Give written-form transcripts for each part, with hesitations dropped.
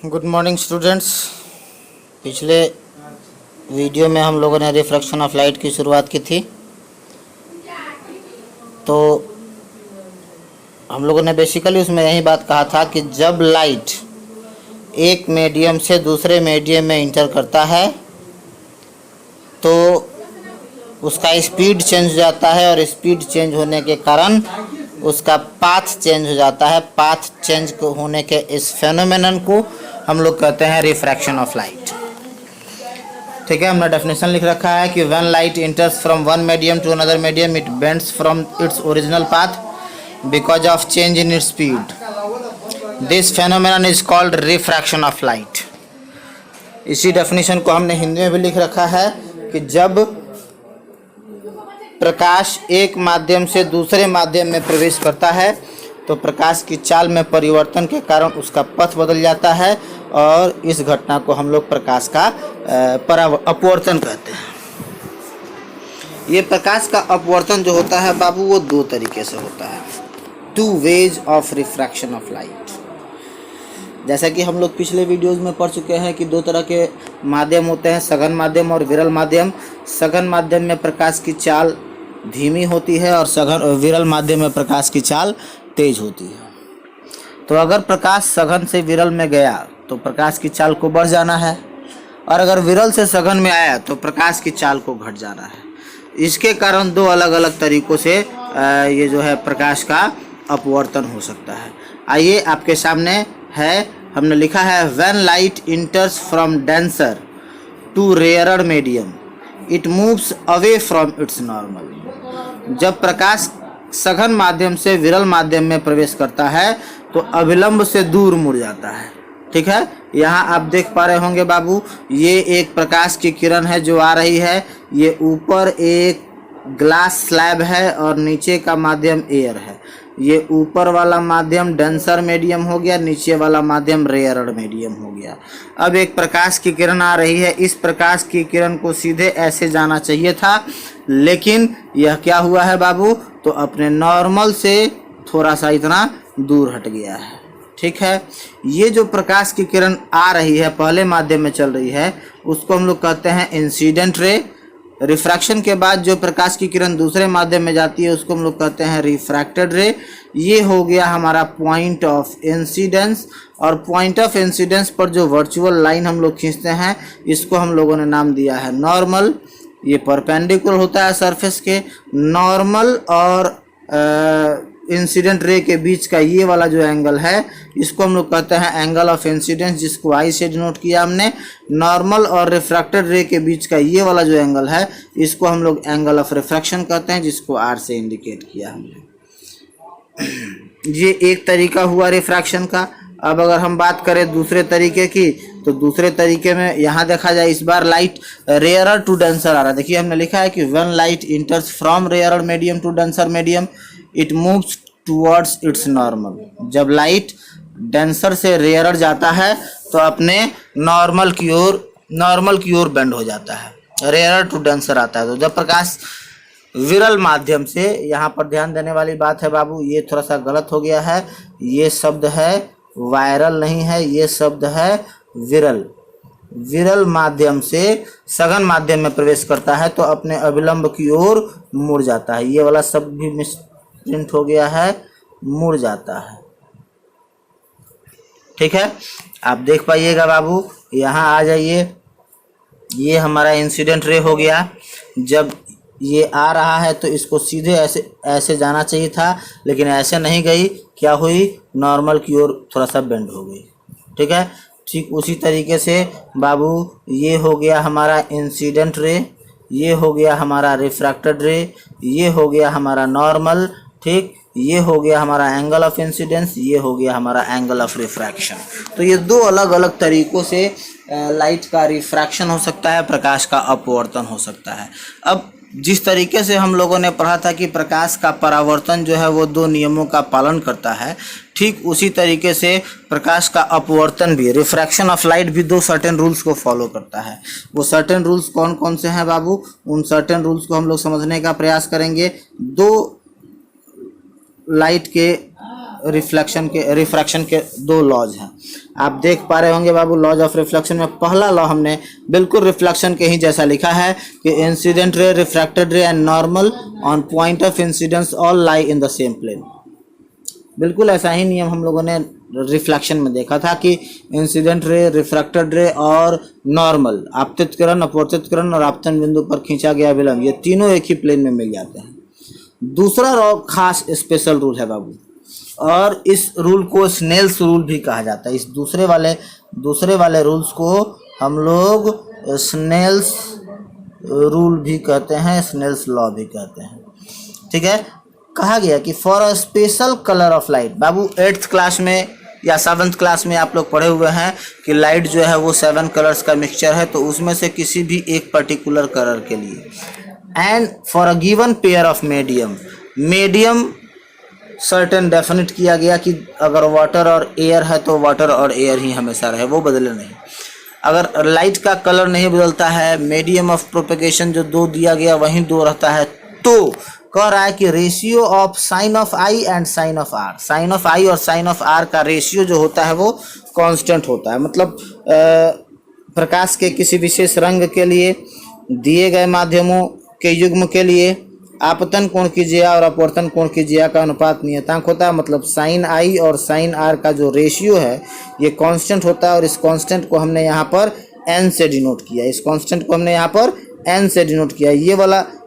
Good morning students. पिछले video में हम लोगों ने रिफ्रैक्शन ऑफ लाइट की शुरुआत की थी। तो हम लोगों ने बेसिकली उसमें यही बात कहा था कि जब लाइट एक मीडियम से दूसरे मीडियम में इंटर करता है तो उसका स्पीड चेंज हो जाता है और स्पीड चेंज होने के कारण उसका पाथ चेंज हो जाता है। पाथ चेंज होने के इस फेनोमेनन को हम लोग कहते हैं रिफ्रैक्शन ऑफ लाइट। ठीक है, हमने डेफिनेशन लिख रखा है कि when light enters from one medium to another medium it bends from its original path because of change in its speed. This phenomenon is called refraction of light. इसी definition को हमने हिंदी में भी लिख रखा है कि जब प्रकाश एक माध्यम से दूसरे माध्यम में प्रवेश करता है तो प्रकाश की चाल में परिवर्तन के कारण उसका पथ बदल जाता है और इस घटना को हम लोग प्रकाश का अपवर्तन कहते हैं। ये प्रकाश का अपवर्तन जो होता है बाबू वो दो तरीके से होता है, two ways of refraction of light. जैसा कि हम लोग पिछले वीडियोस में पढ़ चुके हैं कि दो तरह के माध्यम होते हैं, सघन माध्यम और विरल माध्यम। सघन माध्यम में प्रकाश की चाल धीमी होती है और विरल माध्यम में प्रकाश की चाल तेज होती है। तो अगर प्रकाश सघन से विरल में गया तो प्रकाश की चाल को बढ़ जाना है और अगर विरल से सघन में आया तो प्रकाश की चाल को घट जाना है। इसके कारण दो अलग अलग तरीक़ों से ये जो है प्रकाश का अपवर्तन हो सकता है। आइए आपके सामने है, हमने लिखा है when light enters from denser to rarer medium it moves away from its normal. जब प्रकाश सघन माध्यम से विरल माध्यम में प्रवेश करता है तो अविलंब से दूर मुड़ जाता है। ठीक है, यहाँ आप देख पा रहे होंगे बाबू, ये एक प्रकाश की किरण है जो आ रही है। ये ऊपर एक ग्लास स्लैब है और नीचे का माध्यम एयर है। ये ऊपर वाला माध्यम डेंसर मीडियम हो गया, नीचे वाला माध्यम रेयरर मीडियम हो गया। अब एक प्रकाश की किरण आ रही है, इस प्रकाश की किरण को सीधे ऐसे जाना चाहिए था, लेकिन यह क्या हुआ है बाबू, तो अपने नॉर्मल से थोड़ा सा इतना दूर हट गया है। ठीक है, ये जो प्रकाश की किरण आ रही है पहले माध्यम में चल रही है उसको हम लोग कहते हैं इंसिडेंट रे। रिफ्रैक्शन के बाद जो प्रकाश की किरण दूसरे माध्यम में जाती है उसको हम लोग कहते हैं रिफ्रैक्टेड रे। ये हो गया हमारा पॉइंट ऑफ इंसिडेंस, और पॉइंट ऑफ इंसिडेंस पर जो वर्चुअल लाइन हम लोग खींचते हैं इसको हम लोगों ने नाम दिया है नॉर्मल। ये परपेंडिकुलर होता है सरफेस के। नॉर्मल और इंसिडेंट रे के बीच का ये वाला जो एंगल है इसको हम लोग कहते हैं एंगल ऑफ इंसिडेंस, जिसको आई से डिनोट किया हमने। नॉर्मल और रिफ्रैक्टेड रे के बीच का ये वाला जो एंगल है इसको हम लोग एंगल ऑफ रिफ्रैक्शन कहते हैं, जिसको आर से इंडिकेट किया हमने। ये एक तरीका हुआ रिफ्रैक्शन का। अब अगर हम बात करें दूसरे तरीके की तो दूसरे तरीके में यहाँ देखा जाए, इस बार लाइट रेयरर टू डेंसर आ रहा है। देखिए हमने लिखा है कि when light enters from rarer medium to denser medium it moves towards its normal. जब लाइट डेंसर से रेयरर जाता है तो अपने नॉर्मल की ओर बेंड हो जाता है, रेयरर टू डेंसर आता है। तो जब प्रकाश विरल माध्यम से, यहाँ पर ध्यान देने वाली बात है बाबू, ये थोड़ा सा गलत हो गया है, ये शब्द है वायरल नहीं है, ये शब्द है विरल। विरल माध्यम से सघन माध्यम में प्रवेश करता है तो अपने अविलंब की ओर मुड़ जाता है। ये वाला शब्द भी मिसप्रिंट हो गया है, मुड़ जाता है। ठीक है, आप देख पाइएगा बाबू, यहाँ आ जाइए। ये हमारा इंसिडेंट रे हो गया। जब ये आ रहा है तो इसको सीधे ऐसे जाना चाहिए था, लेकिन ऐसे नहीं गई, क्या हुई, नॉर्मल की ओर थोड़ा सा बेंड हो गई। ठीक है, ठीक उसी तरीके से बाबू ये हो गया हमारा इंसिडेंट रे, ये हो गया हमारा रिफ्रैक्टेड रे, ये हो गया हमारा नॉर्मल। ठीक, ये हो गया हमारा एंगल ऑफ इंसिडेंस, ये हो गया हमारा एंगल ऑफ रिफ्रैक्शन। तो ये दो अलग अलग तरीक़ों से लाइट का रिफ्रैक्शन हो सकता है, प्रकाश का अपवर्तन हो सकता है। अब जिस तरीके से हम लोगों ने पढ़ा था कि प्रकाश का परावर्तन जो है वो दो नियमों का पालन करता है, ठीक उसी तरीके से प्रकाश का अपवर्तन भी, रिफ्रैक्शन ऑफ लाइट भी दो सर्टेन रूल्स को फॉलो करता है। वो सर्टेन रूल्स कौन कौन से हैं बाबू, उन सर्टेन रूल्स को हम लोग समझने का प्रयास करेंगे। दो लाइट के रिफ्रैक्शन के दो लॉज हैं। आप देख पा रहे होंगे बाबू, लॉज ऑफ रिफ्लेक्शन में पहला लॉ हमने बिल्कुल रिफ्लेक्शन के ही जैसा लिखा है कि incident ray, refracted ray and normal on point of incidence all lie in the same plane. बिल्कुल ऐसा ही नियम हम लोगों ने रिफ्लेक्शन में देखा था कि इंसिडेंट रे, रिफ्रैक्टेड रे और नॉर्मल, आपतित किरण, अपवर्तित किरण और आपतन बिंदु पर खींचा गया विलंब, ये तीनों एक ही प्लेन में मिल जाते हैं। दूसरा खास स्पेशल रूल है बाबू, और इस रूल को स्नेल्स रूल भी कहा जाता है। इस दूसरे वाले रूल्स को हम लोग स्नेल्स रूल भी कहते हैं, स्नेल्स लॉ भी कहते हैं। ठीक है, कहा गया कि for a special colour of light, Babu 8th class में या 7th क्लास में आप लोग पढ़े हुए हैं कि लाइट जो है वो 7 कलर्स का मिक्सचर है, तो उसमें से किसी भी एक पर्टिकुलर कलर के लिए, and for a given pair of medium certain definite किया गया कि अगर वाटर और एयर है तो वाटर और एयर ही हमेशा रहे, वो बदले नहीं। अगर लाइट का कलर नहीं बदलता है, मीडियम ऑफ प्रोपेगेशन जो 2 दिया गया वहीं 2 रहता है, तो कह रहा है कि ratio of sine of i and sine of r, sine of i और साइन ऑफ आर का रेशियो जो होता है वो कांस्टेंट होता है। मतलब प्रकाश के किसी विशेष रंग के लिए दिए गए माध्यमों के युग्म के लिए आपतन कोण की जिया और अपवर्तन कोण की जिया का अनुपात नियतांक होता है। मतलब साइन आई और साइन आर का जो रेशियो है ये कांस्टेंट होता है, और इस कांस्टेंट को हमने यहाँ पर n से डिनोट किया, इस कांस्टेंट को हमने यहाँ पर n से डिनोट किया।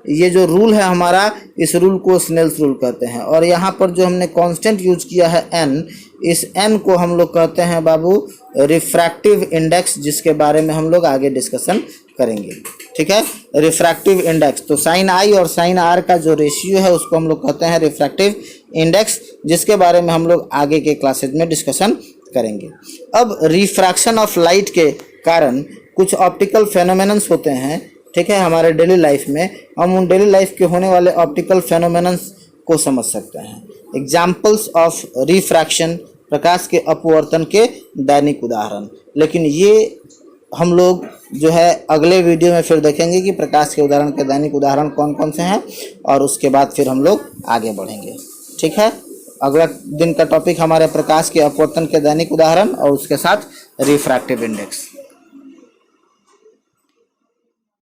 ये जो रूल है हमारा, इस रूल को स्नेल्स रूल कहते हैं। और यहाँ पर जो हमने कांस्टेंट यूज किया है n, इस n को हम लोग कहते हैं बाबू रिफ्रैक्टिव इंडेक्स, जिसके बारे में हम लोग आगे डिस्कशन करेंगे। ठीक है, रिफ्रैक्टिव इंडेक्स, तो साइन आई और साइन आर का जो रेशियो है उसको हम लोग कहते हैं रिफ्रैक्टिव इंडेक्स, जिसके बारे में हम लोग आगे के क्लासेज में डिस्कशन करेंगे। अब रिफ्रैक्शन ऑफ लाइट के कारण कुछ ऑप्टिकल फेनोमेनन्स होते हैं, ठीक है, हमारे डेली लाइफ में। हम उन डेली लाइफ के होने वाले ऑप्टिकल फेनोमेनन्स को समझ सकते हैं। एग्जाम्पल्स ऑफ रिफ्रैक्शन, प्रकाश के अपवर्तन के दैनिक उदाहरण। लेकिन ये हम लोग जो है अगले वीडियो में फिर देखेंगे कि प्रकाश के उदाहरण के दैनिक उदाहरण कौन कौन से हैं, और उसके बाद फिर हम लोग आगे बढ़ेंगे। ठीक है, अगला दिन का टॉपिक हमारे प्रकाश के अपवर्तन के दैनिक उदाहरण और उसके साथ रिफ्रैक्टिव इंडेक्स।